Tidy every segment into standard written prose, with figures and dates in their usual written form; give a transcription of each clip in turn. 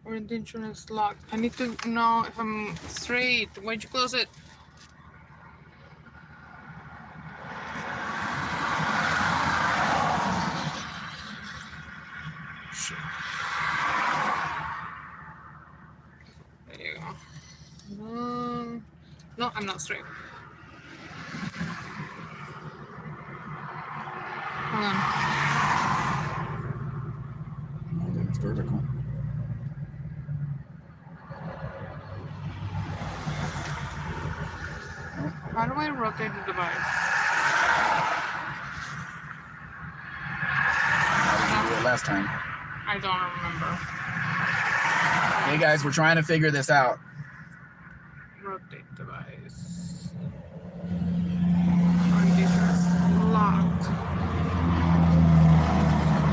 Orientation is locked. I need to know if I'm straight. Why'd you close it? Shit. There you go. No, I'm not straight. Hold on. I think it's vertical. How do I rotate the device? How did you do it last time? I don't remember. Hey guys, we're trying to figure this out. Rotate device. Orientation is locked.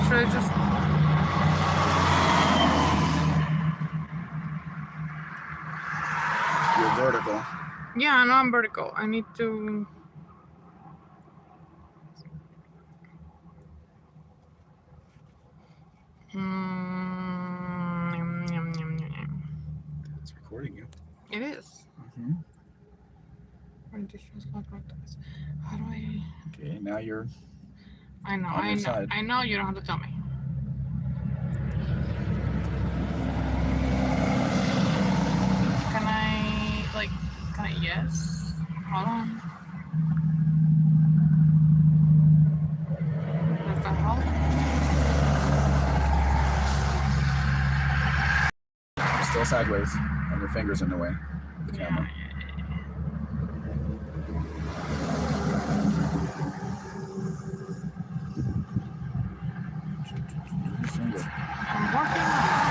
Should I just... You're vertical. Yeah, I know I'm vertical. I need to... It's recording you. It is. Mm-hmm. Orientation is locked. How do I... Okay, now you're... I know, on your side. I know, you don't have to tell me. Can I, yes? Hold on. Does that help? Still sideways, and your finger's in the way of the camera. I'm working on it.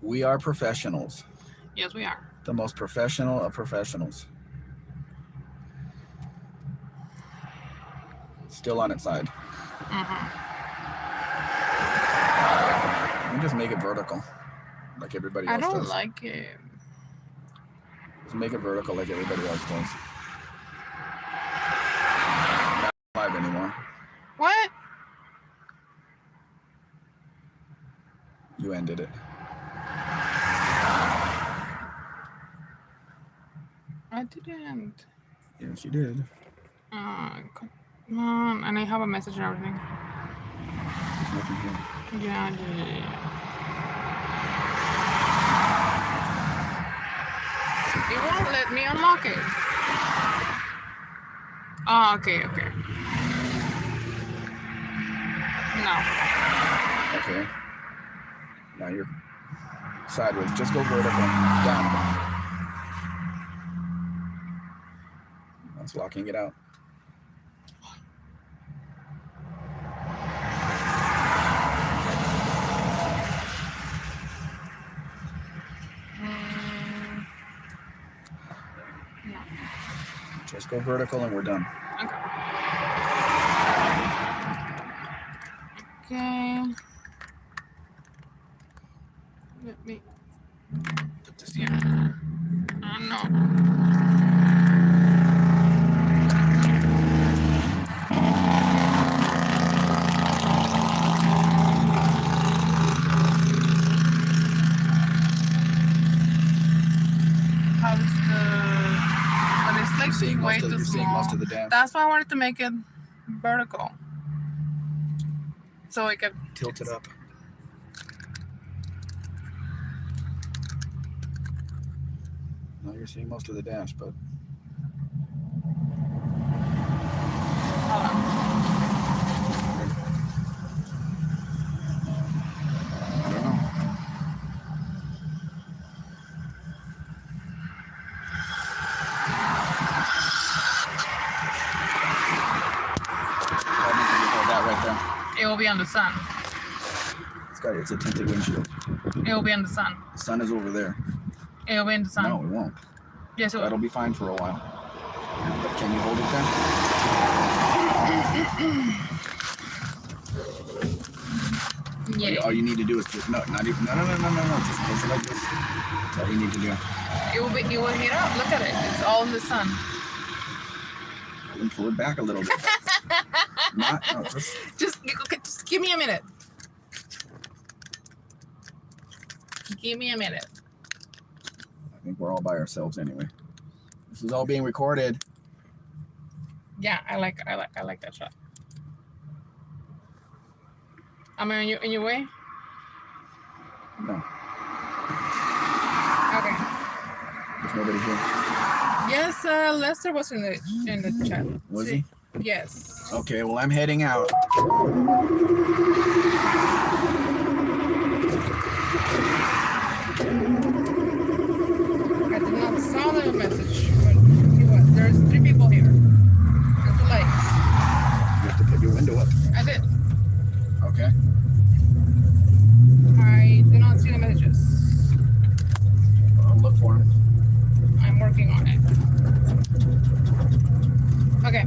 We are professionals. Yes, we are. The most professional of professionals. Still on its side. You just make it vertical, like everybody else does. I don't like it. Just make it vertical like everybody else does. Not 5 anymore. What? You ended it. I didn't. Yes, you did. Come on. And I have a message and everything. There's nothing here. Yeah. It won't let me unlock it. Oh, okay. No. Okay. Now you're sideways. Just go vertical. Down. That's locking it out. No. Just go vertical and we're done. Okay. Let me put this here. Oh no. Seeing way most of, too you're small. seeing most of the dance. That's why I wanted to make it vertical. So I could tilt it up. Now you're seeing most of the dash, but hold on. I don't know. That right there. It will be on the sun. It's a tinted windshield. It will be in the sun. The sun is over there. It will be in the sun. No, it won't. Yes, it will. That'll be fine for a while. But can you hold it then? Yeah. All you need to do is just no. Just push it like this. That's all you need to do. It will heat up. Look at it. It's all in the sun. And pull it back a little bit. No, just give me a minute. Give me a minute. I think we're all by ourselves anyway. This is all being recorded. Yeah, I like that shot. Am I in your way? No. Okay. There's nobody here. Yes, Lester was in the chat. Was he? Yes. Okay, well, I'm heading out. I did not saw the message, but there's 3 people here. And 2 lights. You have to put your window up. I did. Okay. I did not see the messages. I'll look for them. I'm working on it. Okay.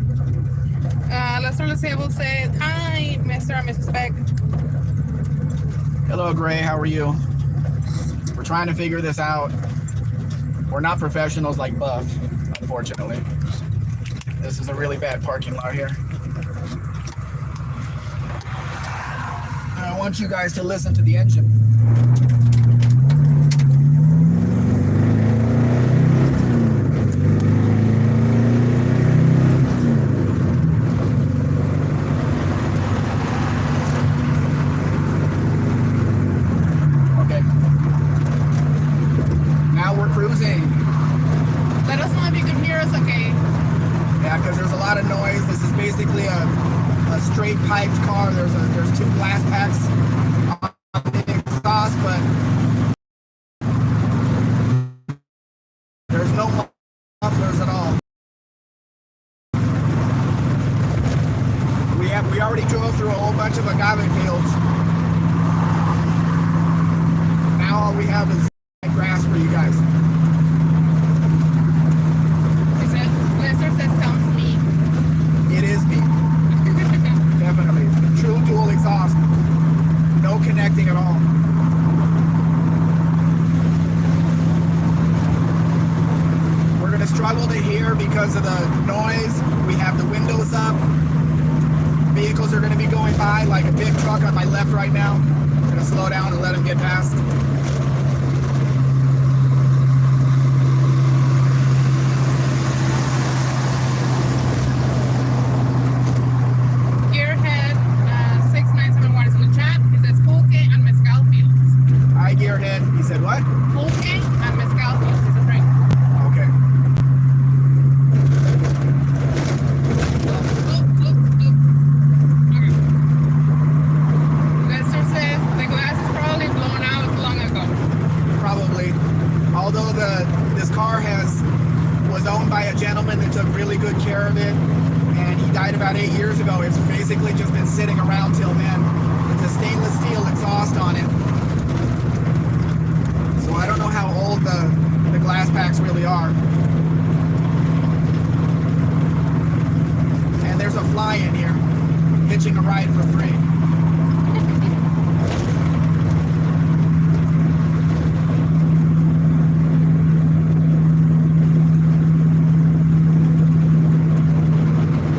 Lester Lesable said, hi, Mr. and Mrs. Beck. Hello, Gray. How are you? We're trying to figure this out. We're not professionals like Buff, unfortunately. This is a really bad parking lot here. I want you guys to listen to the engine. Okay. Now we're cruising. Let us know if you can hear us okay. Yeah, because there's a lot of noise. This is basically a straight piped car. There's 2 glass packs on the exhaust, but there's no mufflers at all. We already drove through a whole bunch of agave fields. Now all we have is grass for you guys. Lester says sounds me. It is me. Definitely. True dual exhaust. No connecting at all. We're going to struggle to hear because of the noise. We have the windows up. Vehicles are going to be going by, like a big truck on my left right now. I'm going to slow down and let them get past. Gearhead 6971 is in the chat. He says pulque and mezcal fields. Hi, Gearhead. He said what? Pulque and mezcal fields is a drink. Okay. Lester says the glass is probably blown out long ago. Probably. Although this car was owned by a gentleman that took really good care of it, and he died about 8 years ago. It's basically just been sitting around till then. It's a stainless steel exhaust on it. So I don't know how old the glass packs really are. And there's a fly in here, hitching a ride for free.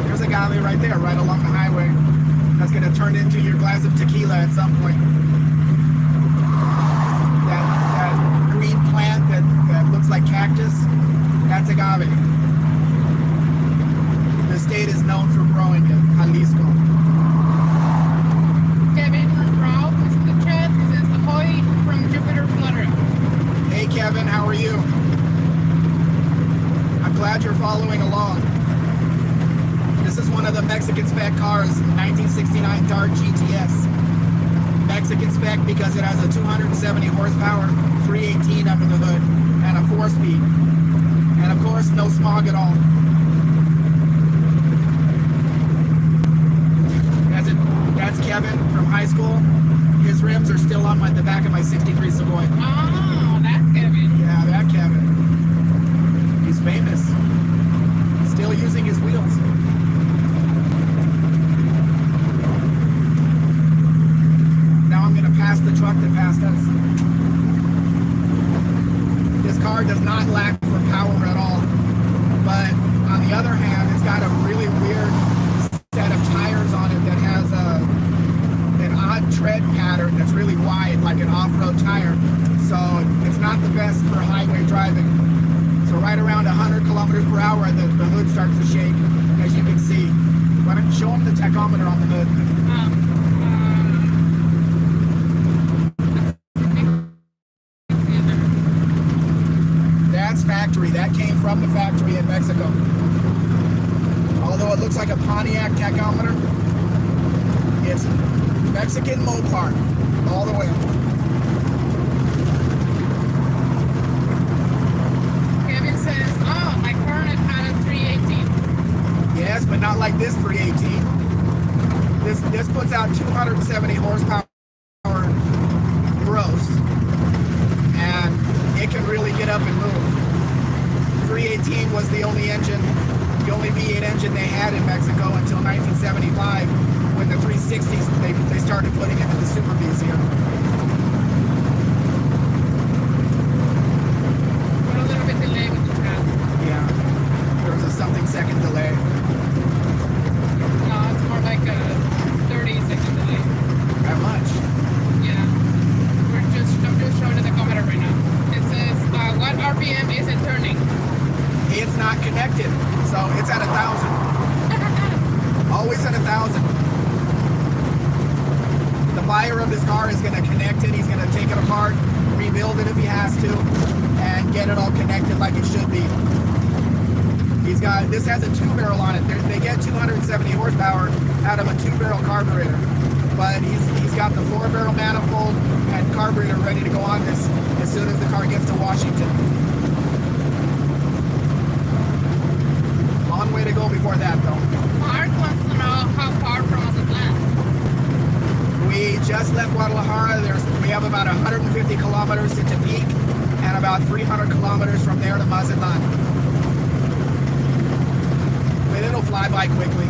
There's Agave right there, right along the highway. That's going to turn into your glass of tequila at some point. That green plant that looks like cactus, that's agave. The state is known for growing it, Jalisco. Kevin Ralph is in the chat. He says ahoy from Jupiter, Florida. Hey Kevin, how are you? I'm glad you're following along. This is one of the Mexican spec cars, 1969 Dart GTS. Mexican spec because it has a 270 horsepower, 318 under the hood, and a 4-speed. And of course, no smog at all. That's Kevin from high school. His rims are still on the back of my 63 Savoy. Oh, that's Kevin. Yeah, that Kevin. He's famous. Still using his wheels. Now I'm going to pass the truck that passed us. This car does not lack for power at all. But on the other hand, it's got a really weird set of tachometer on the hood. That's factory. That came from the factory in Mexico. Although it looks like a Pontiac tachometer, it's Mexican Mopar all the way. Kevin says, oh, my Hornet had a 318. Yes, but not like this 318. This puts out 270 horsepower gross, and it can really get up and move. 318 was the only V8 engine they had in Mexico until 1975, when the 360s they started putting into the Super Bs here. Got a little bit delay with the chat. Yeah, there was a something second delay. No, it's more like a 30-second delay. That much? Yeah. I'm just showing the commenter right now. It says, what RPM is it turning? It's not connected, so it's at 1,000. Always at 1,000. The buyer of this car is going to connect it. He's going to take it apart, rebuild it if he has to, and get it all connected like it should be. This has a 2-barrel on it. They get 270 horsepower out of a 2-barrel carburetor, but he's got the 4-barrel manifold and carburetor ready to go on this as soon as the car gets to Washington. Long way to go before that, though. Mark wants to know how far from Mazatlan. We just left Guadalajara. We have about 150 kilometers to Tepic and about 300 kilometers from there to Mazatlan. But it'll fly by quickly.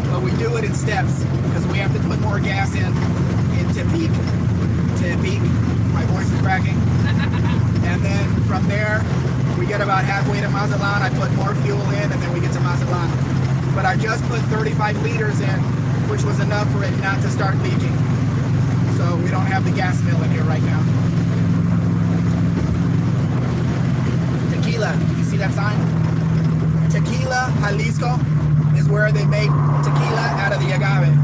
But we do it in steps because we have to put more gas in Tepic. My voice is cracking. And then from there, we get about halfway to Mazatlan. I put more fuel in, and then we get to Mazatlan. But I just put 35 liters in, which was enough for it not to start leaking. So we don't have the gas mill in here right now. Tequila, you see that sign? Tequila, Jalisco, is where they make tequila out of the agave.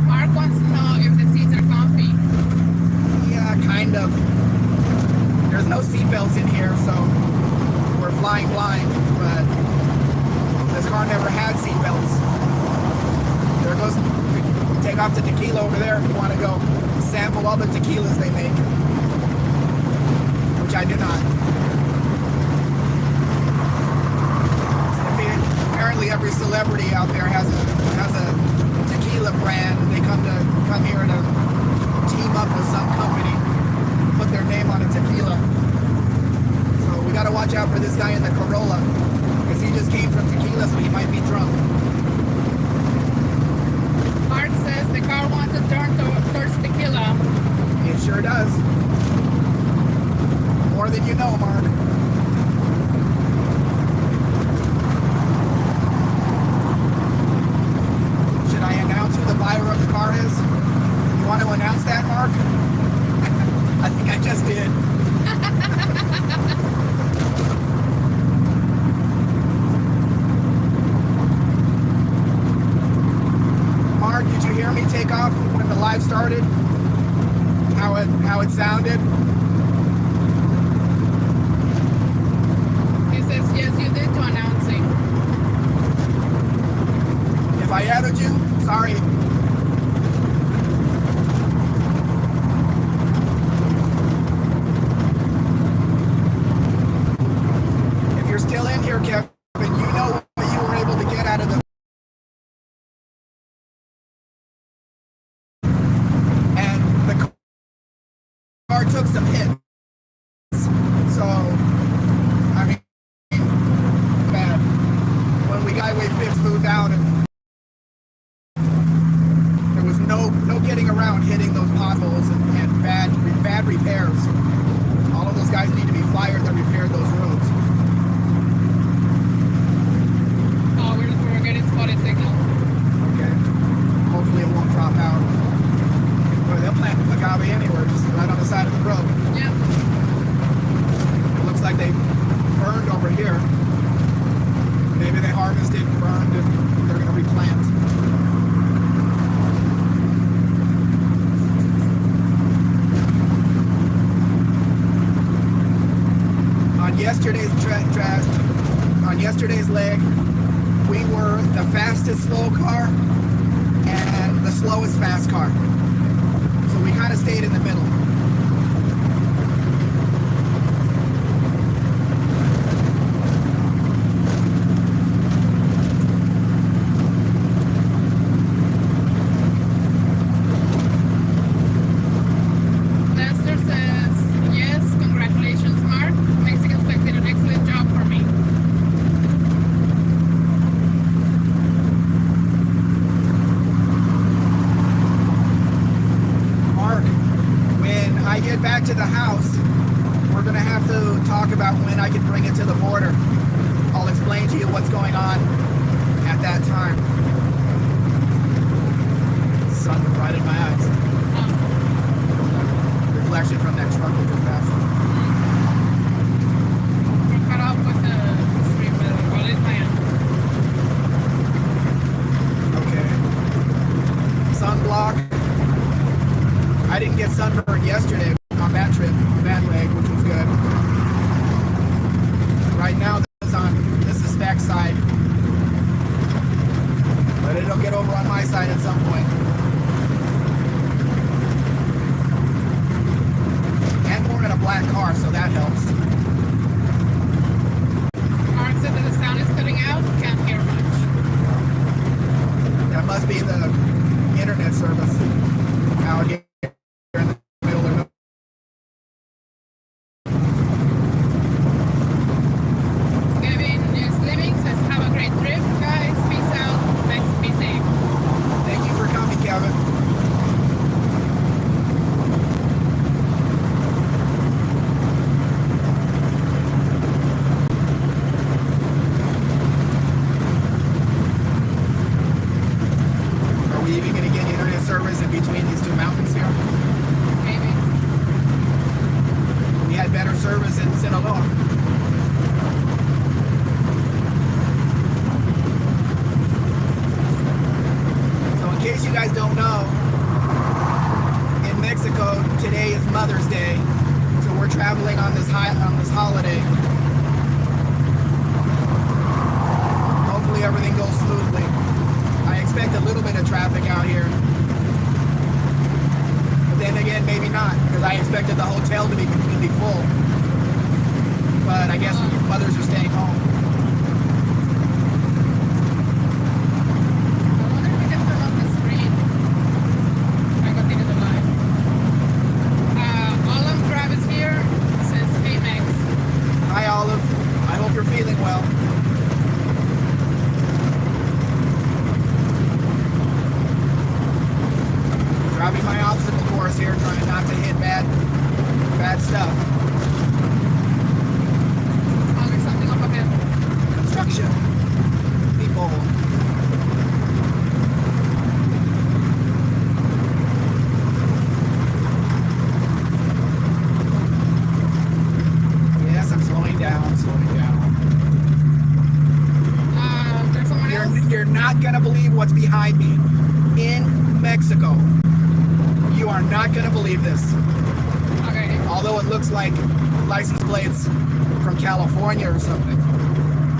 Mark wants to know if the seats are comfy. Yeah, kind of. There's no seatbelts in here, so we're flying blind, but this car never had seatbelts. There goes, take off to Tequila over there if you want to go sample all the tequilas they make, which I do not. Apparently every celebrity out there has a tequila brand, and they come here to team up with some company, put their name on a tequila. So we got to watch out for this guy in the Corolla, because he just came from Tequila, so he might be drunk. Mark says the car wants to turn towards Tequila. It sure does. More than you know, Mark. Should I announce who the buyer of the car is? You want to announce that, Mark? I think I just did. Mark, did you hear me take off when the live started? How it sounded? He says, yes, you did to announcing. If I added you, sorry. If you're still in here, Kevin, you know what you were able to get out of the car took some hits. So, I mean, bad. When we got way fifth moved out, and there was no getting around hitting those potholes and bad repairs. All of those guys need to be fired that repaired those roads. Oh, we're getting spotted signal. Okay. Hopefully it won't drop out. Well, they'll plant agave anywhere, just right on the side of the road. Yeah. It looks like they burned over here. Maybe they harvested, burned, and they're going to replant. On yesterday's leg, we were the fastest slow car and the slowest fast car. So we kind of stayed in the middle. Lester says, yes, congratulations, Mark. Mexicans did an excellent job for me. Mark, when I get back to the house, we're going to have to talk about when I can bring it to the border. I'll explain to you what's going on at that time. Sun right in my eyes. Reflection from that truck we just passed. We're cut off with the street, but what is my Okay. Sunblock. I didn't get sunburned yesterday on that trip, on that leg, which was good. Right now, this is back side. But it'll get over on my side at some point. And we're in a black car, so that helps. Mark said that the sound is cutting out. Can't hear much. That must be the internet service out here in the middle of nowhere. Kevin is living, says, have a great trip, guys. Peace out. Thanks. Be safe. Thank you for coming, Kevin. Are we even going to get internet service in between these two mountains here? Maybe. We had better service in Sinaloa. So in case you guys don't know, in Mexico today is Mother's Day, so we're traveling on this holiday. Hopefully everything goes smoothly. I expect a little bit of traffic out here. But then again, maybe not, because I expected the hotel to be completely full. But I guess mothers are staying home. I wonder if we can turn off the screen. I continue the live. Olive Travis here says, hey, Max. Hi, Olive. I hope you're feeling well. Driving my obstacle course here, trying not to hit bad stuff. Oh, there's something up ahead. Construction. People. Yes, I'm slowing down. There's someone else. You're not gonna believe what's behind me. In Mexico. You are not gonna believe this. Okay. Although it looks like license plates from California or something.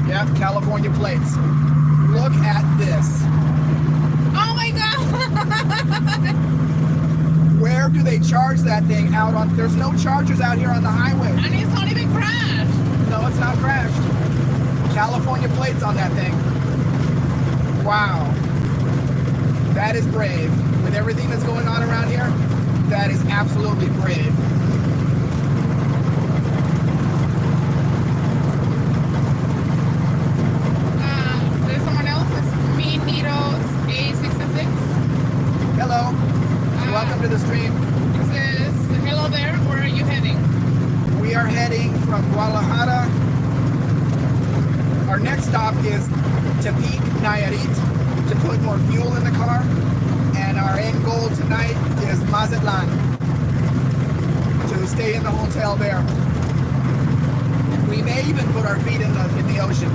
Yep, California plates. Look at this. Oh my god! Where do they charge that thing out on? There's no chargers out here on the highway. And it's not even crashed. No, it's not crashed. California plates on that thing. Wow. That is brave. With everything that's going on around here, that is absolutely brave. There's someone else. It's me, Nito's A66. Hello. Welcome to the stream. It says, hello there. Where are you heading? We are heading from Guadalajara. Our next stop is Tepic, Nayarit, to put more fuel in the car. And our end goal tonight is Mazatlan, to stay in the hotel there. We may even put our feet in the ocean,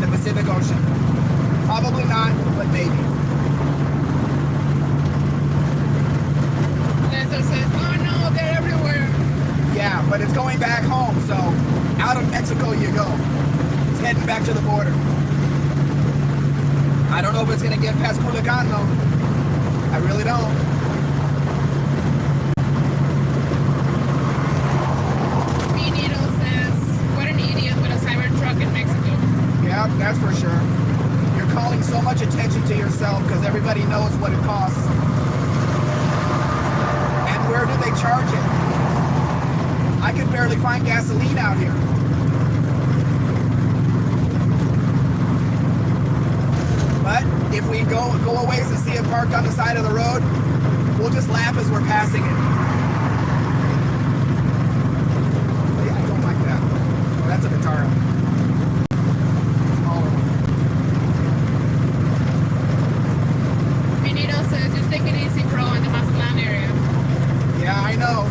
in the Pacific Ocean. Probably not, but maybe. Lester says, oh no, they're everywhere. Yeah, but it's going back home, so out of Mexico you go. It's heading back to the border. I don't know if it's going to get past Culiacan, though. I really don't. Needle says, what an idiot with a Cybertruck in Mexico. Yeah, that's for sure. You're calling so much attention to yourself because everybody knows what it costs. And where do they charge it? I can barely find gasoline out here. But if we go a ways to see it parked on the side of the road, we'll just laugh as we're passing it. Yeah, I don't like that. Oh, that's a Vitara. Benito says, just take it easy, bro, in the Mazatlan area. Yeah, I know.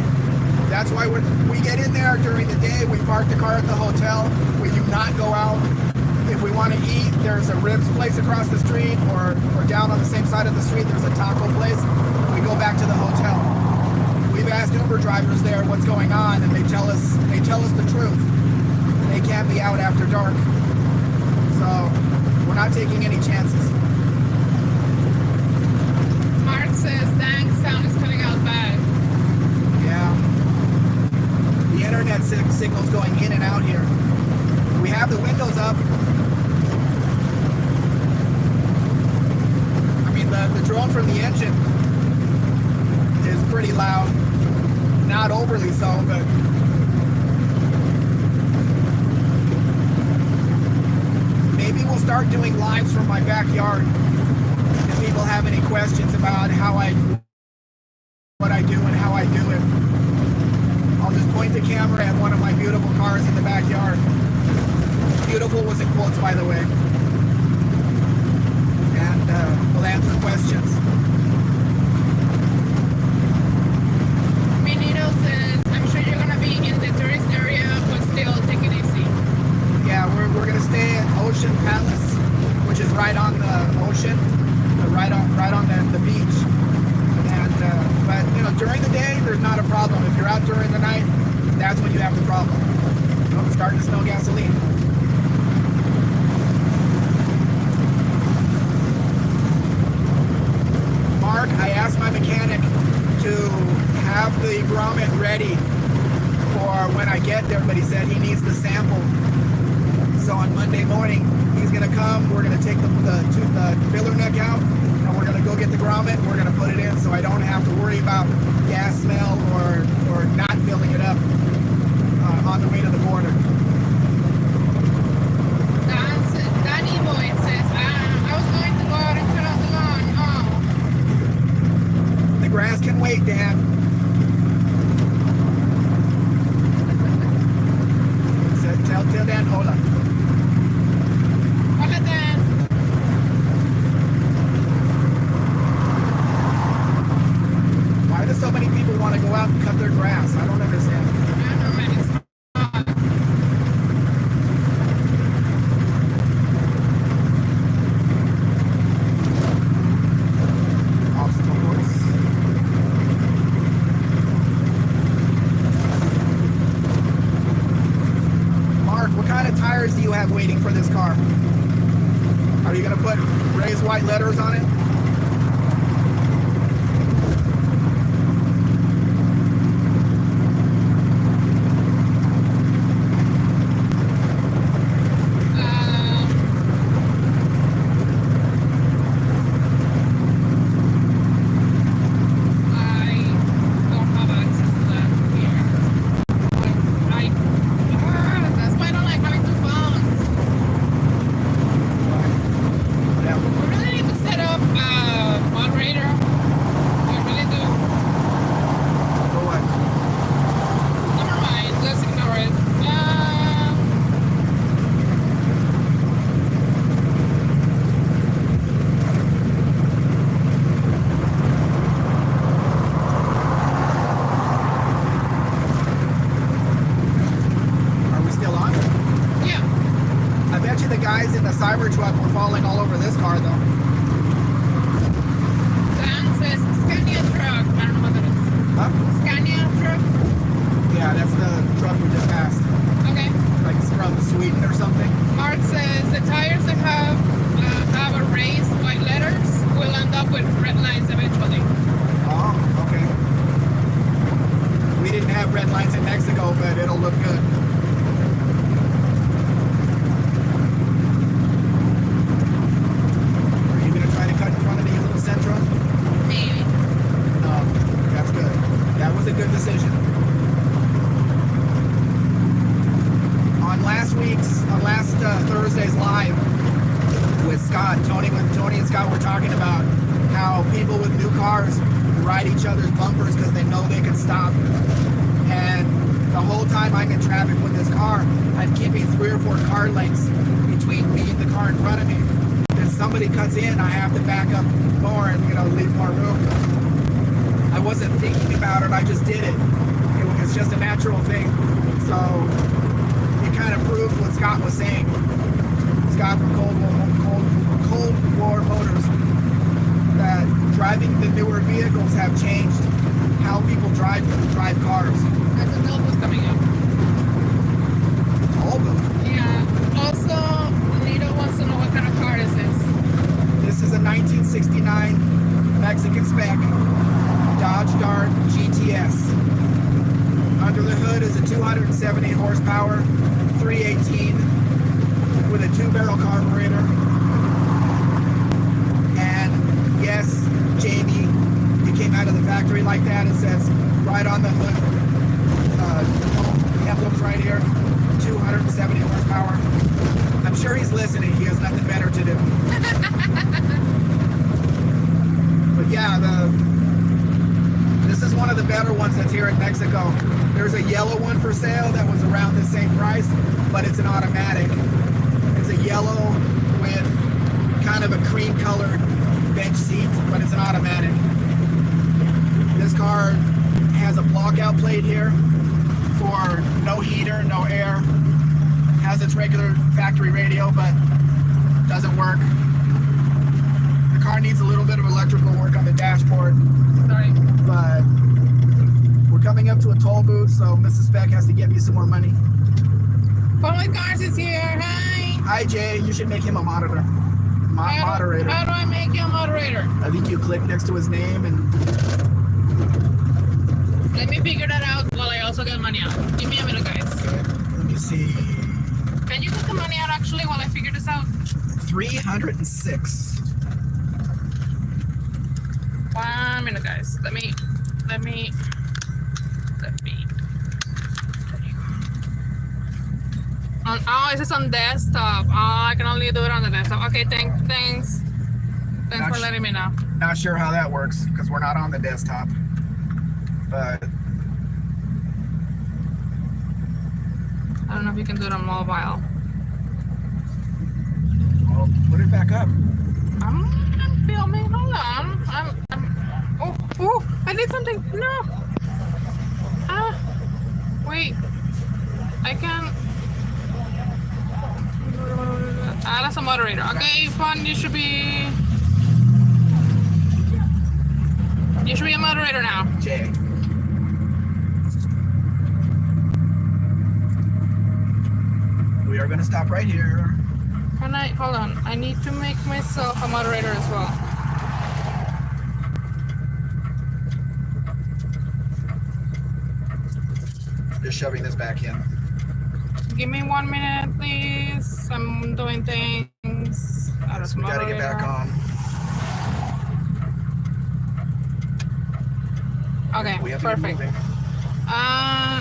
That's why when we get in there during the day, we park the car at the hotel. We do not go out. If we want to eat, there's a ribs place across the street, or down on the same side of the street, there's a taco place. We go back to the hotel. We've asked Uber drivers there what's going on, and they tell us the truth. They can't be out after dark. So we're not taking any chances. Mark says, thanks, sound is cutting out bad. Yeah. The internet signal's going in and out here. We have the windows up. I mean, the drone from the engine is pretty loud. Not overly so, but maybe we'll start doing lives from my backyard. If people have any questions about what I do and how I do it, I'll just point the camera at one of my beautiful cars in the backyard. Beautiful was in quotes, by the way. And we'll answer questions. Benito says, I'm sure you're going to be in the tourist area, but still take it easy. Yeah, we're going to stay at Ocean Palace, which is right on the ocean, right on the beach. And but you know, during the day, there's not a problem. If you're out during the night, that's when you have the problem. I'm starting to smell gasoline. Mark, I asked my mechanic to have the grommet ready for when I get there, but he said he needs the sample. So on Monday morning, he's gonna come. We're gonna take the filler neck out, and we're gonna go get the grommet. We're gonna put it in, so I don't have to worry about gas smell or not filling it up on the way to the border. Danny Boy says, I was going to go out and cut out the lawn. Oh. The grass can wait, Dan. Tell Dan, hola. Hola, Dan. Why do so many people want to go out and cut their grass? I don't understand. I don't know, man. It's hot. Obstacle course. Mark, what kind of tires do you have waiting for this car? Are you going to put raised white letters on it? That's why I don't like having two phones. Yeah. We really need to set up bet you the guys in the Cybertruck were falling all over this car, though. Dan says Scania truck. I don't know what that is. Huh? Scania truck? Yeah, that's the truck we just passed. Okay. Like it's from Sweden or something. Mark says the tires that have erased white letters will end up with red lines eventually. Oh, okay. We didn't have red lines in Mexico, but it'll look good. Are you gonna try to cut in front of the little Sentra? Maybe. No, that's good. That was a good decision. On last Thursday's live with Scott, when Tony and Scott were talking about how people with new cars ride each other's bumpers because they know they can stop. And the whole time I'm in traffic with this car, I'm keeping 3 or 4 car lengths between me and the car in front of me. If somebody cuts in, I have to back up more and leave more room. I wasn't thinking about it, I just did it. It's just a natural thing. So it kind of proved what Scott was saying. Scott from Cold War Motors, that driving the newer vehicles have changed how people drive cars. That's a toll booth coming up. All of them. Yeah. Also, Nito wants to know what kind of car this is. This is a 1969 Mexican spec Dodge Dart GTS. Under the hood is a 270 horsepower 318 with a 2-barrel carburetor. And yes, Jamie, it came out of the factory like that. It says right on the hood, emblems right here, 270 horsepower. I'm sure he's listening. He has nothing better to do. But yeah, this is one of the better ones that's here in Mexico. There's a yellow one for sale that was around the same price, but it's an automatic. It's a yellow with kind of a cream colored bench seat, but it's an automatic. This car has a blockout plate here for no heater, no air. Has its regular factory radio, but doesn't work. The car needs a little bit of electrical work on the dashboard. Sorry. But we're coming up to a toll booth, so Mrs. Speck has to get me some more money. Fun with Cars is here. Hi. Hi, Jay. You should make him a moderator. Moderator. How do I make you a moderator? I think you click next to his name and... Let me figure that out while I also get money out. Give me a minute, guys. Let me see. Can you get the money out actually while I figure this out? 306. 1 minute, guys. Let me. Oh, it says on desktop. Oh, I can only do it on the desktop. Okay, thanks for letting me know. Not sure how that works because we're not on the desktop. But I don't know if you can do it on mobile. Well, put it back up. I'm filming. Hold on. Oh, I did something. No. Wait. I can. That's a moderator. Okay, fun. You should be a moderator now. Jay. We are going to stop right here. Hold on. I need to make myself a moderator as well. Just shoving this back in. Give me 1 minute, please. I'm doing things. Yes, we got to get back on. Okay, we have to perfect. Get moving. I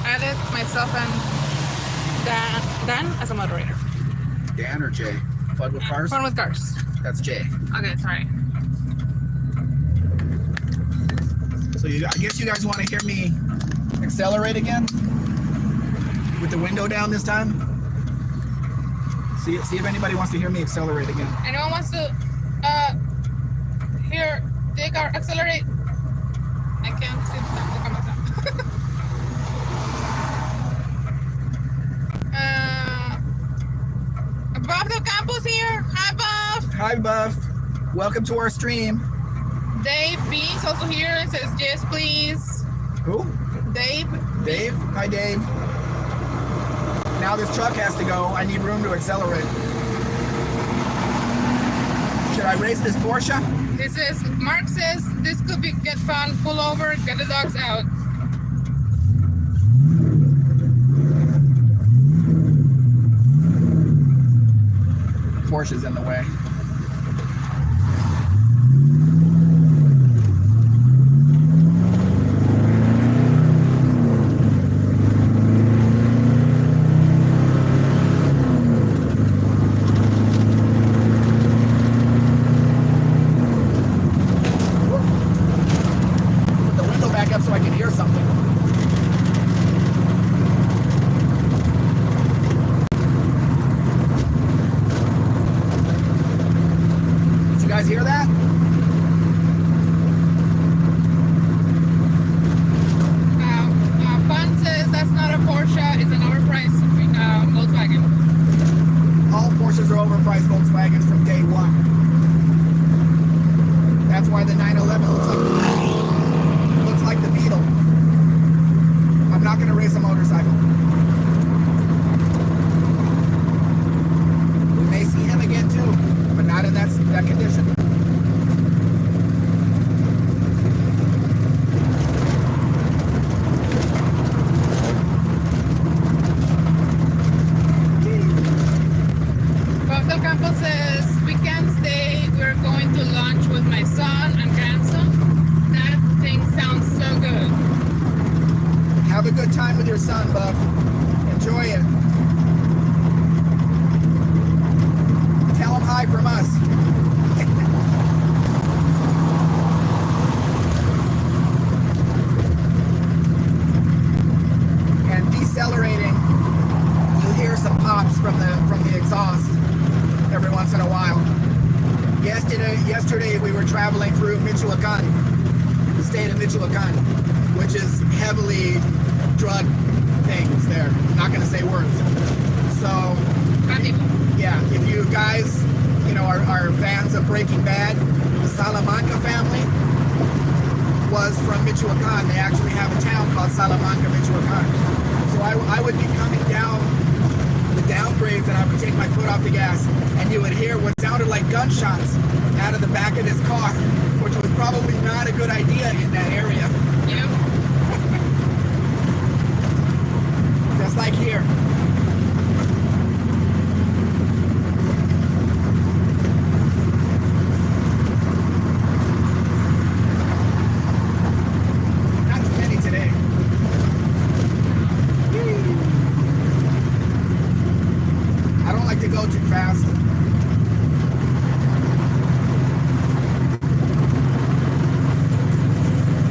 added myself and Dan as a moderator. Dan or Jay? Fun with Cars? Fun with Cars. That's Jay. Okay, sorry. So I guess you guys want to hear me accelerate again? With the window down this time? See if anybody wants to hear me accelerate again. Anyone wants to hear the car accelerate? I can't see the camera. Buff Campos here. Hi, Buff. Hi, Buff. Welcome to our stream. Dave B is also here and says, yes, please. Who? Dave. Dave? Hi, Dave. Now this truck has to go. I need room to accelerate. Should I race this Porsche? This is, Mark says, this could be get fun. Pull over, get the dogs out. Porsche's in the way. Put the window back up so I can hear something. Did you guys hear that? Fun says that's not a Porsche, it's an overpriced Volkswagen. All Porsches are overpriced Volkswagens from day one. That's why the 911 looks like the Beetle. I'm not going to race a motorcycle. We may see him again too, but not in that condition. Buff Campos says, we can't stay, we're going to lunch with my son and grandson. That thing sounds so good. Have a good time with your son, Buff. Enjoy it. Tell him hi from us. And decelerating, you'll hear some pops from the exhaust every once in a while. Yesterday we were traveling through Michoacan, the state of Michoacan, which is heavily drug things there. I'm not going to say words. So, yeah, if you guys, are fans of Breaking Bad, the Salamanca family was from Michoacan. They actually have a town called Salamanca, Michoacan. So I would be coming down the downgrades and I would take my foot off the gas and you would hear what sounded like gunshots out of the back of this car, which was probably not a good idea in that area. Yep. Just like here. Not too many today. I don't like to go too fast.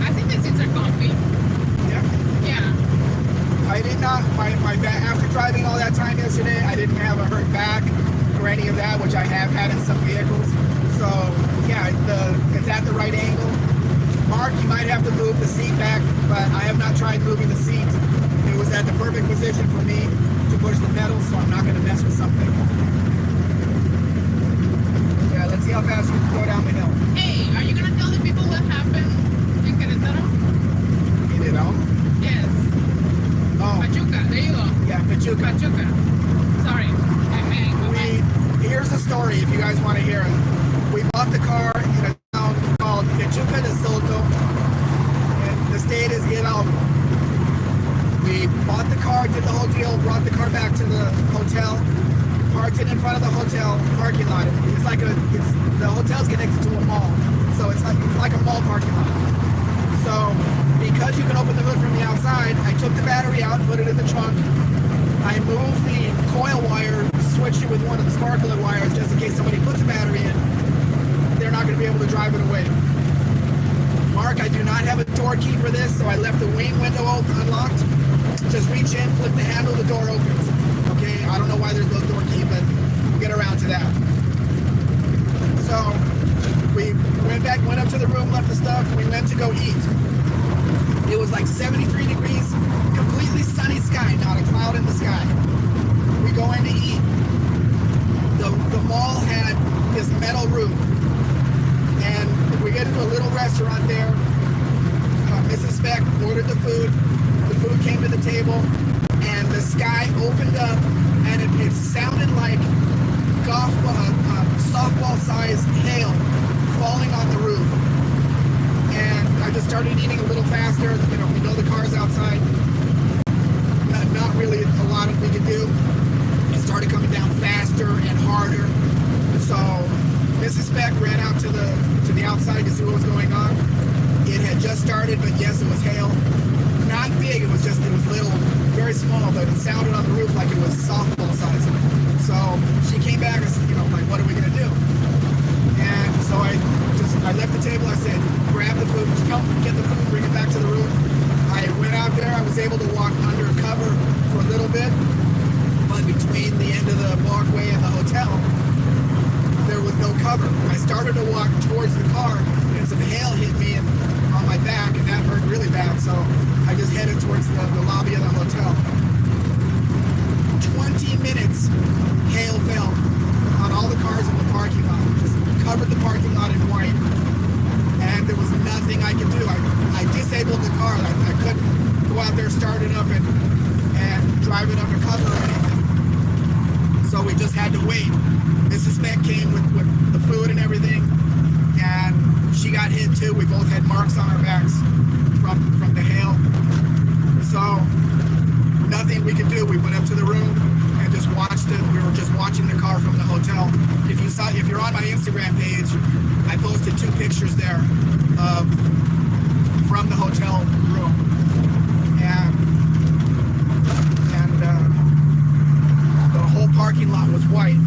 I think the seats are comfy. Yeah. Yeah. I did not, my back, after driving all that time yesterday, I didn't have a hurt back or any of that, which I have had in some vehicles. So, yeah, it's at the right angle. Mark, you might have to move the seat back, but I have not tried moving the seat. It was at the perfect position for me to push the pedals, so I'm not going to mess with something. Yeah, let's see how fast we can go down the hill. Hey, are you going to tell the people what happened in Querétaro? You know? Yes. Oh, Pachuca, there you go. yeah, Pachuca. Pachuca. Sorry. Here's the story if you guys want to hear it. We bought the car in a town called Pachuca de Soto, and the state is Hidalgo. We bought the car, did the whole deal, brought the car back to the hotel, parked it in front of the hotel parking lot. The hotel's connected to a mall, so it's like a mall parking lot. So because you can open the hood from the outside, I took the battery out, put it in the trunk. I moved the coil wire, switched it with one of the sparkler wires just in case somebody puts a battery in. They're not going to be able to drive it away. Mark, I do not have a door key for this, so I left the wing window unlocked. Just reach in, flip the handle, the door opens. Okay, I don't know why there's no door key, but we'll get around to that. So we went up to the room, left the stuff, we went to go eat. It was like 73 degrees, completely sunny sky, not a cloud in the sky. We go in to eat. The metal roof. And we get into a little restaurant there. Mrs. Speck ordered the food. The food came to the table, and the sky opened up, and it sounded like softball-sized hail falling on the roof. And I just started eating a little faster. You know, we know the car's outside. Not really a lot we could do. It started coming down faster and harder. So Mrs. Speck ran out to the outside to see what was going on. It had just started, but yes, it was hail. Not big, it was little, very small, but it sounded on the roof like it was softball size. So she came back and said, you know, like, what are we gonna do? And so I left the table. I said, grab the food, come get the food, bring it back to the room. I went out there. I was able to walk under cover for a little bit, but between the end of the walkway and the hotel, there was no cover. I started to walk towards the car, and some hail hit me on my back, and that hurt really bad. So I just headed towards the lobby of the hotel. 20 minutes, hail fell on all the cars in the parking lot. Just covered the parking lot in white, and there was nothing I could do. I disabled the car. I couldn't go out there, start it up, and drive it undercover or anything. So we just had to wait. Mrs. Speck came with the food and everything, and she got hit too. We both had marks on our backs from the hail. So nothing we could do. We went up to the room and just watched it. We were just watching the car from the hotel. If you're on my Instagram page, I posted 2 pictures there from the hotel room, and the whole parking lot was white.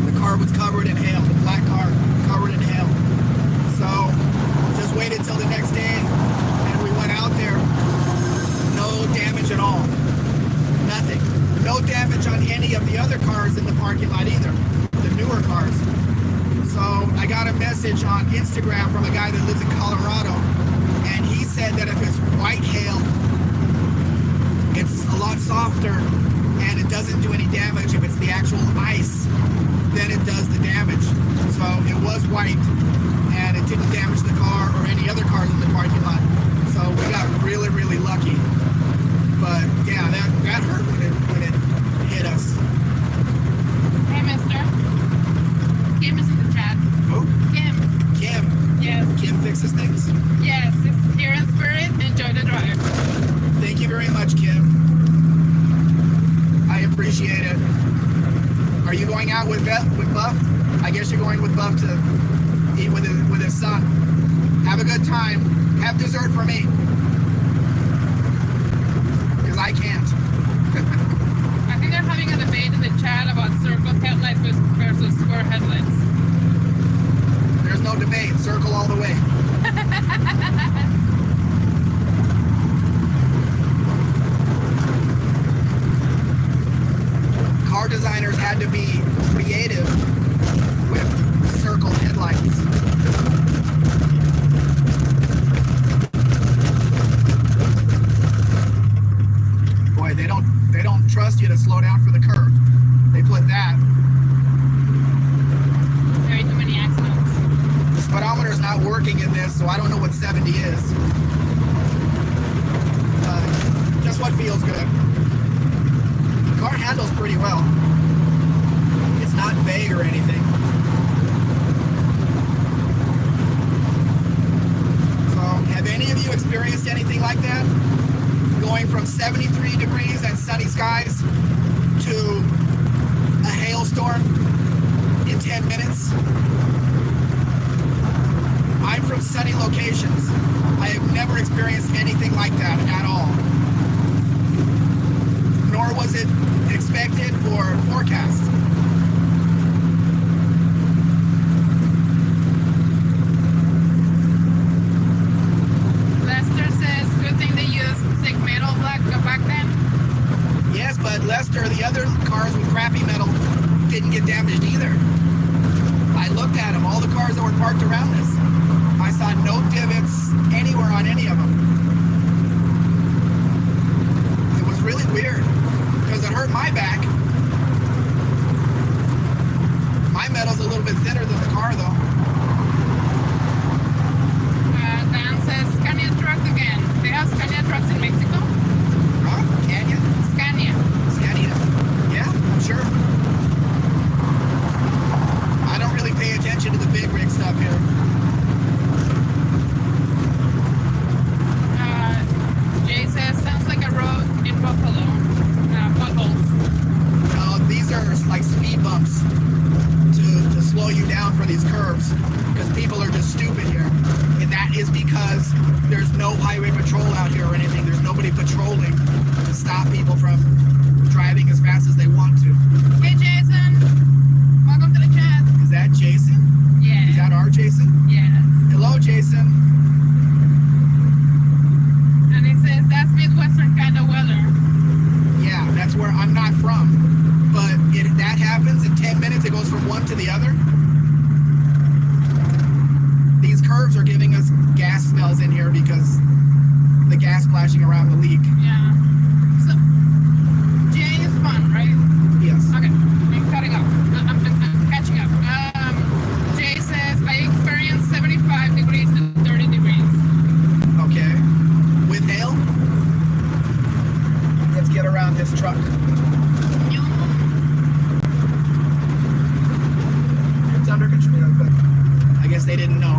The car was covered in hail. The black car covered in hail. So just waited till the next day, and we went out there. No damage at all. Nothing. No damage on any of the other cars in the parking lot either. The newer cars. So I got a message on Instagram from a guy that lives in Colorado, and he said that if it's white hail, it's a lot softer and it doesn't do any damage. If it's the actual ice, then it does the damage. So it was white, and it didn't damage the car or any other cars in the parking lot. So we got really, really lucky. But yeah, that hurt when it hit us. Hey, mister. Kim is in the chat. Who? Kim. Yes. Kim fixes things? Yes, it's here in spirit. Enjoy the drive. Thank you very much, Kim. I appreciate it. Are you going out with Buff? I guess you're going with Buff to eat with his son. Have a good time. Have dessert for me. Because I can't. I think they're having a debate in the chat about circle headlights versus square headlights. There's no debate. Circle all the way. Car designers had to be creative with circle headlights. Boy, they don't trust you to slow down for the curve. They put that. Very too many accidents. The speedometer's not working in this, so I don't know what 70 is. Just what feels good. The car handles pretty well. It's not vague or anything. So, have any of you experienced anything like that? Going from 73 degrees and sunny skies to a hailstorm in 10 minutes? I'm from sunny locations. I have never experienced anything like that at all. Nor was it expected or forecast. Lester says, good thing they used thick metal back then. Yes, but Lester, the other cars with crappy metal didn't get damaged either. I looked at them, all the cars that were parked around this. I saw no divots anywhere on any of them. It was really weird because it hurt my back. My metal's a little bit thinner than the car, though. Dan says Scania truck again. They have Scania trucks in Mexico. Huh? Canyon? Scania. Scania. Yeah, I'm sure. I don't really pay attention to the big rig stuff here. Jay says sounds like a road in Buffalo. Potholes. No, these are like speed bumps to slow you down for these curves because people are just stupid here. And that is because there's no highway patrol out here or anything. There's nobody patrolling to stop people from driving as fast as they want to. Hey Jason, welcome to the chat. Is that Jason? Yeah. Is that our Jason? Yes. Hello, Jason. And he says that's Midwestern kind of weather. Yeah, that's where I'm not from. But that happens in 10 minutes. It goes from one to the other. These curves are giving us gas smells in here because the gas splashing around the leak. Yeah. So, Jay is fun, right? Yes. Okay, I'm cutting up. I'm catching up. Jay says, I experienced 75 degrees to 30 degrees. Okay. With hail? Let's get around this truck. It's under control, but I guess they didn't know.